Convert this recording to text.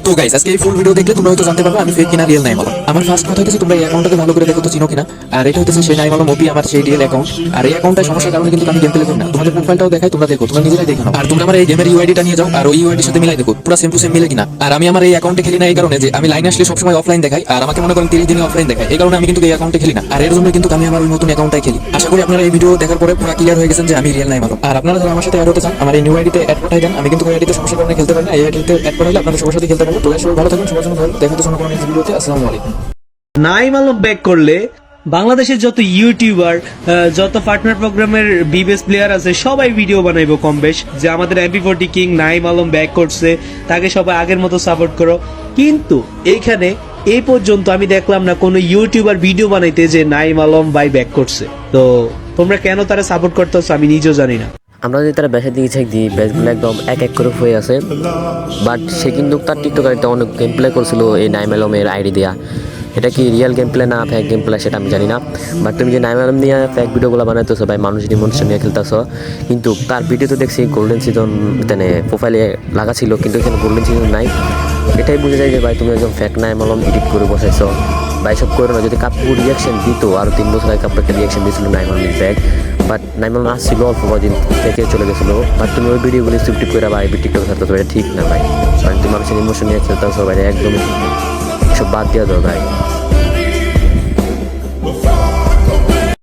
তো গাইস আজকে এই ফুল ভিডিও দেখলে তোমরা হয়তো জানতে পারবে আমি ফেক কিনা রিয়েল নাইম আলম। আমার ফার্স্ট কথা হচ্ছে তোমরা এই অ্যাকাউন্টটাকে ভালো করে দেখো তো চিনো কিনা। আর এটা হচ্ছে সেই নাইম আলম ওপি আমার সেই রিয়েল অ্যাকাউন্ট। আর এই অ্যাকাউন্টটা সমস্যার কারণে কিন্তু আমি গেম প্লে করি না। তোমাদের প্রোফাইলটাও দেখাই, তোমরা দেখো, তোমরা নিজেরাই দেখো। আর তোমরা আমার এই গেমের ইউআইডিটা নিয়ে যাও আর ওই ইউআইডির সাথে মিলাই দেখো পুরো সেম টু সেম মিলে কিনা। আর আমি আমার এই অ্যাকাউন্টে খেলি না এই কারণে যে আমি লাইন আসলে সবসময় অফলাইন দেখাই, আর আমাকে মনে করেন 30 দিনে অফলাইন দেখাই, এই কারণে আমি কিন্তু এই অ্যাকাউন্টে খেলি না। আর এর জন্য কিন্তু আমি আমার ওই নতুন অ্যাকাউন্টটাই খেলি। আশা করি আপনারা এই ভিডিও দেখার পরে পুরো ক্লিয়ার হয়ে গেছেন যে আমি রিয়েল নাইম আলম। আর আপনারা যারা আমার সাথে অ্যাড হতে চান আমার এই নিউ আইডিতে অ্যাড পাঠাই দেন। আমি কিন্তু ওই আইডিতে সমস্যার কারণে খেলতে পারি না, এই আইডিতে অ্যাড পাঠাইলে আপনাদের সবার সাথে খেলতে পারবো। তো সবাই ভালো থাকুন, সবার জন্য ভালো দেখা হচ্ছে অন্য কোনো নেক্সট ভিডিওতে। আসসালামু আলাইকুম। নাইম আলম ব্যাক করলে বাংলাদেশের যত ইউটিউবার, যত পার্টনার প্রোগ্রামের বিবেস প্লেয়ার আছে সবাই ভিডিও বানাইবো কম বেশ, যে আমাদের MP40 king Naim Alam back করছে, তাকে সবাই আগের মতো সাপোর্ট করো। কিন্তু এইখানে এই পর্যন্ত আমি দেখলাম না কোনো ইউটিউবার ভিডিও বানাইতে যে নাইম আলম ভাই ব্যাক করছে। তো তোমরা কেন তারা সাপোর্ট করতেছো আমি নিজেও জানি না। আমরা যদি তারা ব্যাসের দিকে চেক দিই, ব্যাসগুলো একদম এক এক করে হয়ে আছে। বাট সে কিন্তু তার টিকটক আইডিতে অনেক গেম প্লে করছিল এই নাইম আলমের আইডি দেওয়া। এটা কি রিয়েল গেম প্লে না ফেক গেম প্লে সেটা আমি জানি না। বাট তুমি যে নাইম আলম নিয়ে ফেক ভিডিওগুলো বানাইতেছো ভাই, মানুষের ইমোশন নিয়ে খেলতেছো, কিন্তু তার ভিডিও তো দেখছি গোল্ডেন সিজন প্রোফাইলে লাগা ছিল, কিন্তু এখানে গোল্ডেন সিজন নাই। এটাই বোঝা যায় যে ভাই তুমি একদম ফেক নাইম আলম এডিট করে বসাইছো। বা এসব করো না। যদি কাপু রিয়াকশন দিত, আরও 3 বছর আগে কাপু একটা রিয়াকশন দিয়েছিল নাইম আলমের ব্যাগ, বাট নাইম আলম আসছিল অল্প কদিন থেকে চলে গেছিলো। বাট তুমি ওই ভিডিওগুলি সুইফটি করে বা টিকটক থাকতো, এটা ঠিক না ভাই। কারণ তুমি মানুষের ইমোশন নিয়ে খেলতেছো ভাই, একদম এসব বাদ দিয়ে দাও ভাই।